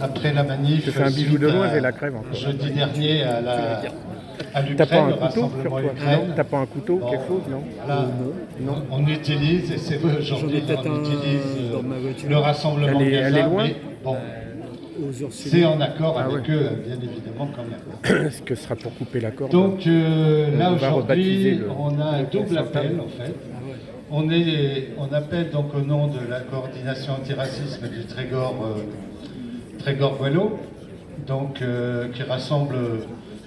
après la manif. Je te fais un bisou de loin, j'ai la crève encore. Jeudi dernier à T'as pas l'Ukraine, un le couteau sur rassemblement toi? Ukraine. Non, t'as pas un couteau, Bon, quelque chose, non? Voilà, Non. on utilise, et c'est vrai aujourd'hui, J'en ai peut-être on un utilise dans ma voiture. le rassemblement Elle est Gaza, loin mais bon, Aux Ursulines. c'est en accord Ah avec ouais. eux, bien évidemment, quand même. Ce que ce sera pour couper la corde. Donc là On va rebaptiser aujourd'hui, on a un double appel en fait. On appelle donc au nom de la coordination antiracisme du Trégor Guello, donc qui rassemble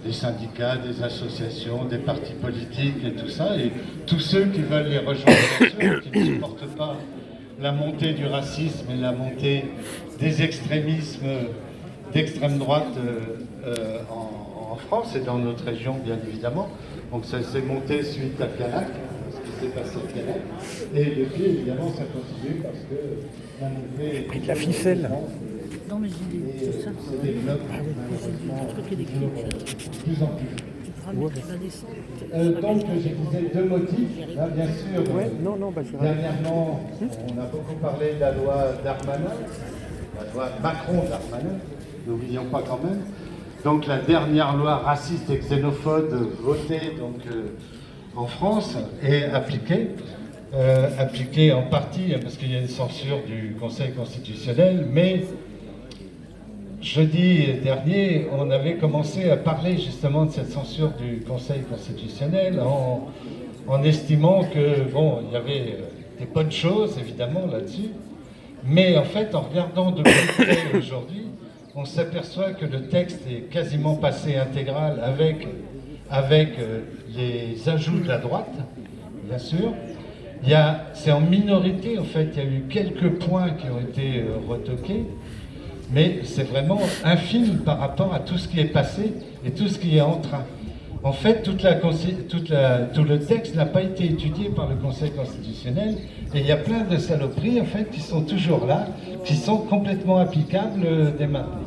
des syndicats, des associations, des partis politiques et tout ça, et tous ceux qui veulent les rejoindre, bien sûr, qui ne supportent pas la montée du racisme et la montée des extrémismes d'extrême droite en France et dans notre région, bien évidemment. Donc ça s'est monté suite à Calac, ce qui s'est passé à Calac. Et depuis, évidemment, ça continue parce que la montée... Pris de la ficelle. Non, mais j'ai tout ça. se développe Le truc est décrit. de plus en plus. Tu feras mettre la descente. Donc, je disais deux motifs. Là, bien sûr, Ouais, non, bah, je dernièrement, on a beaucoup parlé de la loi Darmanin, la loi Macron-Darmanin, n'oublions pas quand même. Donc, la dernière loi raciste et xénophobe votée donc, en France est appliquée. Appliquée en partie, parce qu'il y a une censure du Conseil constitutionnel, mais jeudi dernier, on avait commencé à parler justement de cette censure du Conseil constitutionnel en estimant que, bon, il y avait des bonnes choses, évidemment, là-dessus, mais en fait, en regardant de plus près aujourd'hui, on s'aperçoit que le texte est quasiment passé intégral avec les ajouts de la droite, bien sûr. C'est en minorité, en fait, il y a eu quelques points qui ont été retoqués, mais c'est vraiment infime par rapport à tout ce qui est passé et tout ce qui est en train. En fait, tout le texte n'a pas été étudié par le Conseil constitutionnel et il y a plein de saloperies en fait qui sont toujours là, qui sont complètement applicables dès maintenant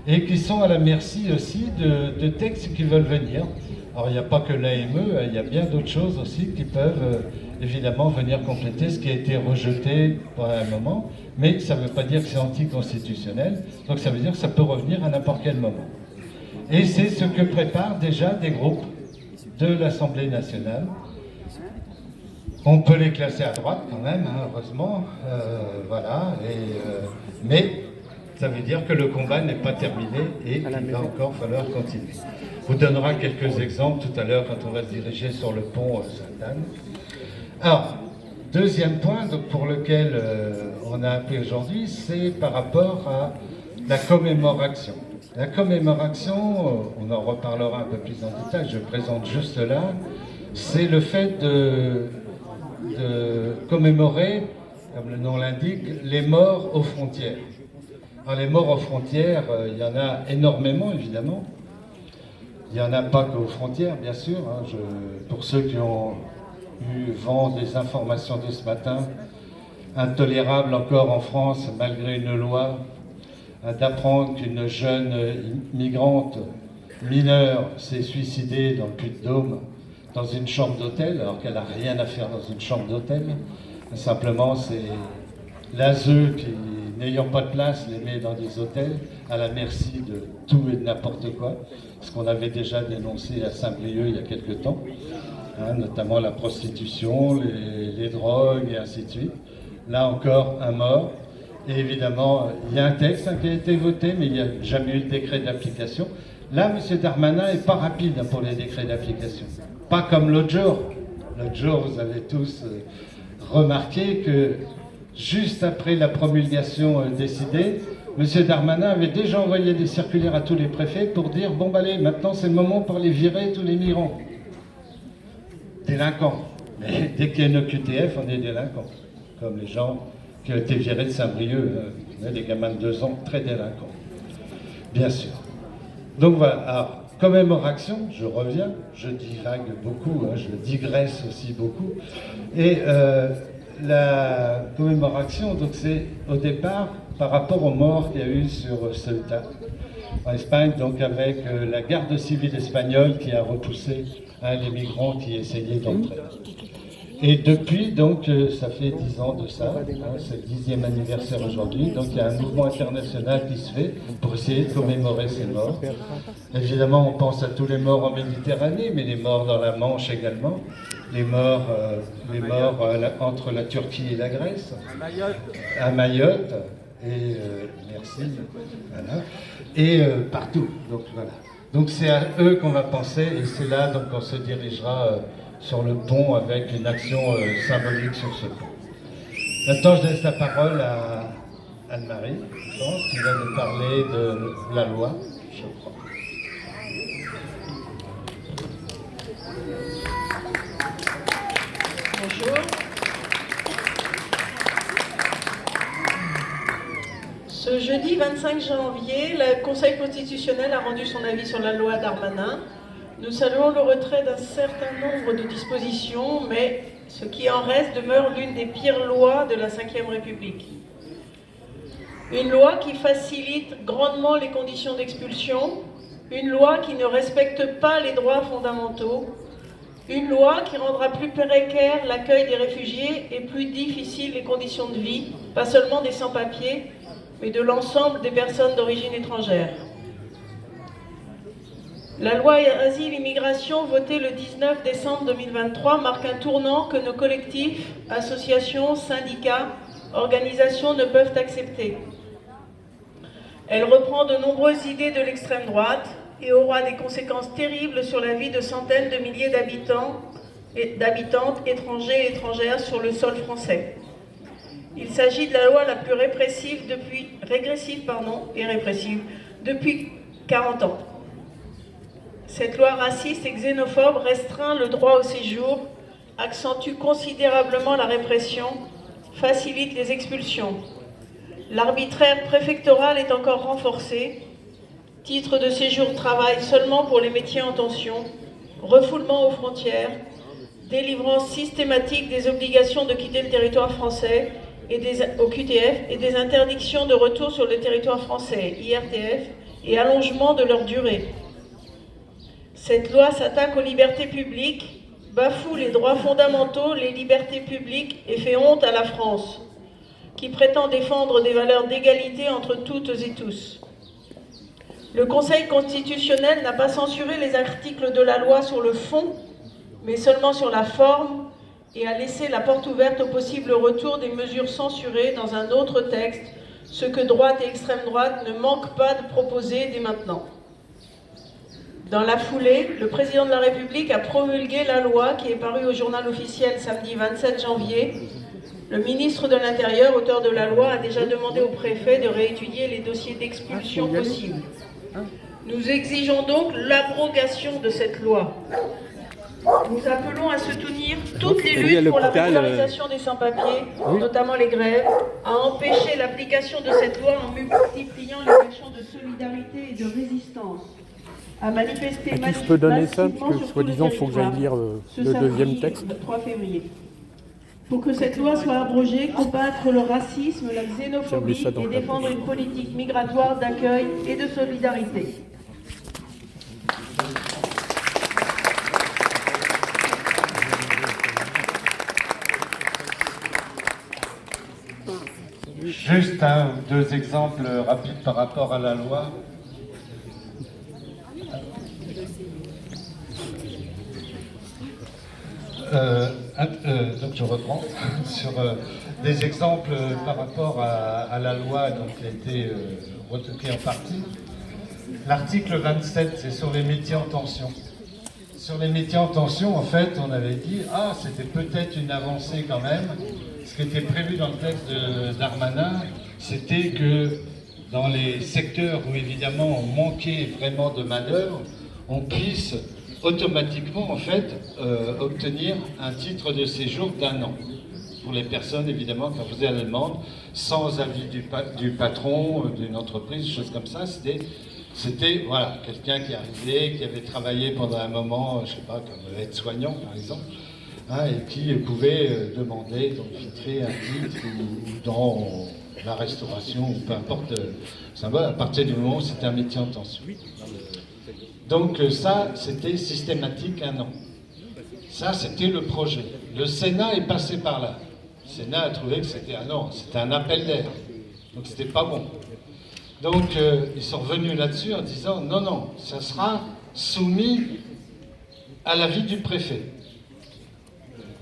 et qui sont à la merci aussi de textes qui veulent venir. Alors il n'y a pas que l'AME, il y a bien d'autres choses aussi qui peuvent évidemment venir compléter ce qui a été rejeté pour un moment, mais ça ne veut pas dire que c'est anticonstitutionnel, donc ça veut dire que ça peut revenir à n'importe quel moment. Et c'est ce que préparent déjà des groupes de l'Assemblée nationale. On peut les classer à droite quand même, hein, heureusement, voilà, mais ça veut dire que le combat n'est pas terminé et qu'il va encore falloir continuer. On vous donnera quelques exemples tout à l'heure quand on va se diriger sur le pont Sainte-Anne. Alors, deuxième point donc, pour lequel on a appelé aujourd'hui, c'est par rapport à la commémoration. La commémoration, on en reparlera un peu plus en détail, je présente juste là, c'est le fait de commémorer, comme le nom l'indique, les morts aux frontières. Alors, les morts aux frontières, il y en a énormément évidemment. Il n'y en a pas qu'aux frontières, bien sûr. Hein. Pour ceux qui ont eu vent des informations de ce matin, intolérable encore en France, malgré une loi, d'apprendre qu'une jeune migrante mineure s'est suicidée dans le Puy-de-Dôme, dans une chambre d'hôtel, alors qu'elle n'a rien à faire dans une chambre d'hôtel. Simplement, c'est l'ASE qui, n'ayant pas de place, les met dans des hôtels, à la merci de tout et de n'importe quoi, ce qu'on avait déjà dénoncé à Saint-Brieuc il y a quelque temps, hein, notamment la prostitution, les drogues et ainsi de suite. Là encore, un mort. Et évidemment, il y a un texte qui a été voté, mais il n'y a jamais eu de décret d'application. Là, M. Darmanin n'est pas rapide pour les décrets d'application. Pas comme l'autre jour. L'autre jour, vous avez tous remarqué que juste après la promulgation décidée, M. Darmanin avait déjà envoyé des circulaires à tous les préfets pour dire « Bon, allez, maintenant c'est le moment pour les virer tous les migrants. » Délinquants. Mais dès qu'il y a une OQTF, on est délinquants. Comme les gens qui ont été virés de Saint-Brieuc, des gamins de 2 ans, très délinquants. Bien sûr. Donc voilà, alors, commémoration, je reviens, je divague beaucoup, hein, je digresse aussi beaucoup. Et la commémoration, donc c'est au départ par rapport aux morts qu'il y a eu sur Ceuta, en Espagne, donc avec la garde civile espagnole qui a repoussé les migrants qui essayaient d'entrer. Et depuis, donc, ça fait 10 ans de ça, hein, c'est le 10e anniversaire aujourd'hui, donc il y a un mouvement international qui se fait pour essayer de commémorer ces morts. Évidemment, on pense à tous les morts en Méditerranée, mais les morts dans la Manche également, les morts entre la Turquie et la Grèce, à Mayotte, et merci, voilà, et partout, donc voilà. Donc c'est à eux qu'on va penser, et c'est là donc on se dirigera sur le pont avec une action symbolique sur ce pont. Maintenant, je laisse la parole à Anne-Marie, je pense, qui va nous parler de la loi, je crois. Bonjour. Ce jeudi 25 janvier, le Conseil constitutionnel a rendu son avis sur la loi Darmanin. Nous saluons le retrait d'un certain nombre de dispositions, mais ce qui en reste demeure l'une des pires lois de la Ve République. Une loi qui facilite grandement les conditions d'expulsion, une loi qui ne respecte pas les droits fondamentaux, une loi qui rendra plus précaire l'accueil des réfugiés et plus difficile les conditions de vie, pas seulement des sans-papiers, mais de l'ensemble des personnes d'origine étrangère. La loi Asile-Immigration votée le 19 décembre 2023 marque un tournant que nos collectifs, associations, syndicats, organisations ne peuvent accepter. Elle reprend de nombreuses idées de l'extrême droite et aura des conséquences terribles sur la vie de centaines de milliers d'habitantes étrangers et étrangères sur le sol français. Il s'agit de la loi la plus régressive depuis 40 ans. Cette loi raciste et xénophobe restreint le droit au séjour, accentue considérablement la répression, facilite les expulsions. L'arbitraire préfectoral est encore renforcé. Titre de séjour travail seulement pour les métiers en tension, refoulement aux frontières, délivrance systématique des obligations de quitter le territoire français au QTF et des interdictions de retour sur le territoire français, IRTF, et allongement de leur durée. Cette loi s'attaque aux libertés publiques, bafoue les droits fondamentaux, les libertés publiques et fait honte à la France, qui prétend défendre des valeurs d'égalité entre toutes et tous. Le Conseil constitutionnel n'a pas censuré les articles de la loi sur le fond, mais seulement sur la forme, et a laissé la porte ouverte au possible retour des mesures censurées dans un autre texte, ce que droite et extrême droite ne manquent pas de proposer dès maintenant. Dans la foulée, le président de la République a promulgué la loi qui est parue au journal officiel samedi 27 janvier. Le ministre de l'Intérieur, auteur de la loi, a déjà demandé au préfet de réétudier les dossiers d'expulsion possibles. Nous exigeons donc l'abrogation de cette loi. Nous appelons à soutenir toutes les luttes pour la régularisation des sans-papiers, notamment les grèves, à empêcher l'application de cette loi en multipliant les actions de solidarité et de résistance, à manifester à qui je peux donner ça, parce que soi-disant il faut que j'aille lire le deuxième texte. Le 3 février. Pour que cette loi soit abrogée, combattre le racisme, la xénophobie et défendre une politique migratoire d'accueil et de solidarité. Juste un ou deux exemples rapides par rapport à la loi. Donc je reprends sur des exemples par rapport à la loi donc, qui a été retoquée en partie. L'article 27, c'est sur les métiers en tension. Sur les métiers en tension, en fait, on avait dit « Ah, c'était peut-être une avancée quand même ». Ce qui était prévu dans le texte de Darmanin, c'était que dans les secteurs où évidemment on manquait vraiment de main-d'œuvre, on puisse automatiquement en fait obtenir un titre de séjour d'1 an. Pour les personnes évidemment qui en faisaient la demande, sans avis du patron, d'une entreprise, choses comme ça, c'était voilà, quelqu'un qui arrivait, qui avait travaillé pendant un moment, je sais pas, comme aide-soignant par exemple, hein, et qui pouvait demander d'infiltrer un titre ou dans la restauration, ou peu importe, symbole, à partir du moment où c'était un métier en tension. Donc ça, c'était systématique 1 an. Ça, c'était le projet. le Sénat est passé par là. Le Sénat a trouvé que c'était c'était un appel d'air. Donc c'était pas bon. Donc ils sont revenus là-dessus en disant non, ça sera soumis à l'avis du préfet.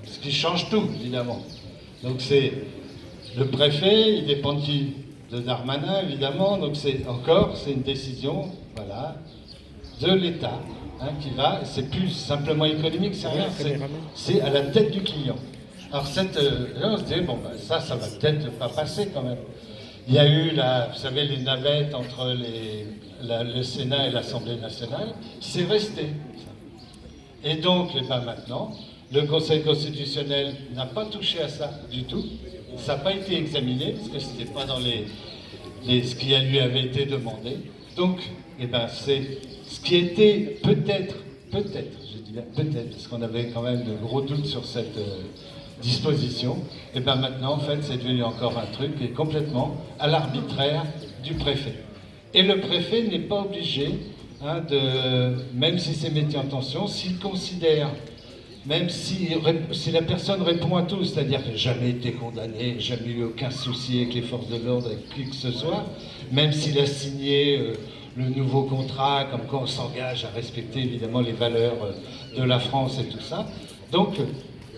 Ce qui change tout, évidemment. Donc c'est le préfet, il dépend de qui? De Darmanin, évidemment. Donc c'est une décision, voilà, de l'État qui va. C'est plus simplement économique, c'est rien. C'est à la tête du client. Alors là, on se dit bon, ça va peut-être pas passer quand même. Il y a eu, vous savez, les navettes entre le Sénat et l'Assemblée nationale. C'est resté. Et donc, maintenant, le Conseil constitutionnel n'a pas touché à ça du tout. Ça n'a pas été examiné, parce que ce n'était pas dans ce qui lui avait été demandé. Donc, c'est ce qui était peut-être, je dis bien peut-être, parce qu'on avait quand même de gros doutes sur cette disposition, et maintenant, en fait, c'est devenu encore un truc qui est complètement à l'arbitraire du préfet. Et le préfet n'est pas obligé, même si c'est métier en tension, s'il considère, même si la personne répond à tout, c'est-à-dire qu'elle n'a jamais été condamnée, jamais eu aucun souci avec les forces de l'ordre, avec qui que ce soit, même s'il a signé le nouveau contrat, comme quoi on s'engage à respecter évidemment les valeurs de la France et tout ça. Donc,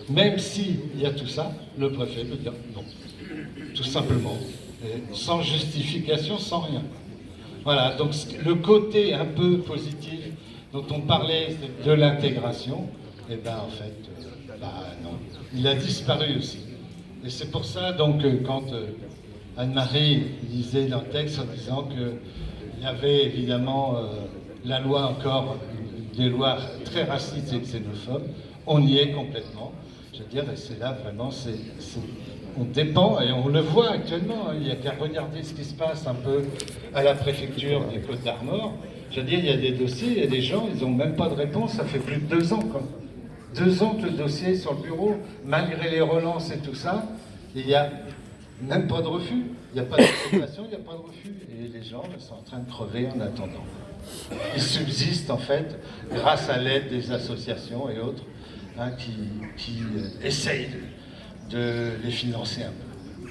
même s'il y a tout ça, le préfet peut dire non, tout simplement, sans justification, sans rien. Voilà, donc le côté un peu positif dont on parlait de l'intégration, en fait, non, il a disparu aussi. Et c'est pour ça, donc, quand Anne-Marie lisait dans le texte en disant qu'il y avait évidemment la loi encore, des lois très racistes et xénophobes, on y est complètement. Je veux dire, et c'est là vraiment, on dépend, et on le voit actuellement, il n'y a qu'à regarder ce qui se passe un peu à la préfecture des Côtes-d'Armor. Je veux dire, il y a des dossiers, il y a des gens, ils n'ont même pas de réponse, ça fait plus de 2 ans, quoi. 2 ans que le dossier est sur le bureau, malgré les relances et tout ça, il n'y a même pas de refus. Il n'y a pas d'acceptation, il n'y a pas de refus. Et les gens sont en train de crever en attendant. Ils subsistent, en fait, grâce à l'aide des associations et autres, qui essayent de les financer un peu.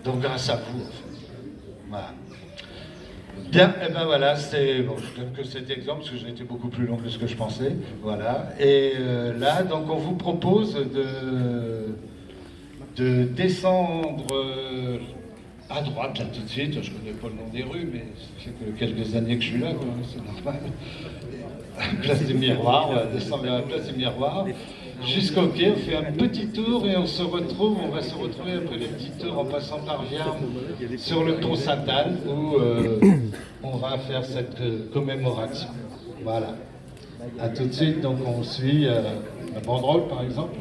Donc grâce à vous, en fait. Voilà. Bien, et voilà, c'est bon, je donne que cet exemple parce que j'ai été beaucoup plus long que ce que je pensais. Voilà. Et là, donc on vous propose de descendre à droite, là tout de suite. Je ne connais pas le nom des rues, mais ça fait que quelques années que je suis là, quoi, c'est normal. Place des Miroirs, on va descendre vers la place des Miroirs, jusqu'au quai, on fait un petit tour et on va se retrouver après les petits tours en passant par Viarme sur le pont Sainte-Anne où on va faire cette commémoration. Voilà. À tout de suite, donc on suit la banderole par exemple.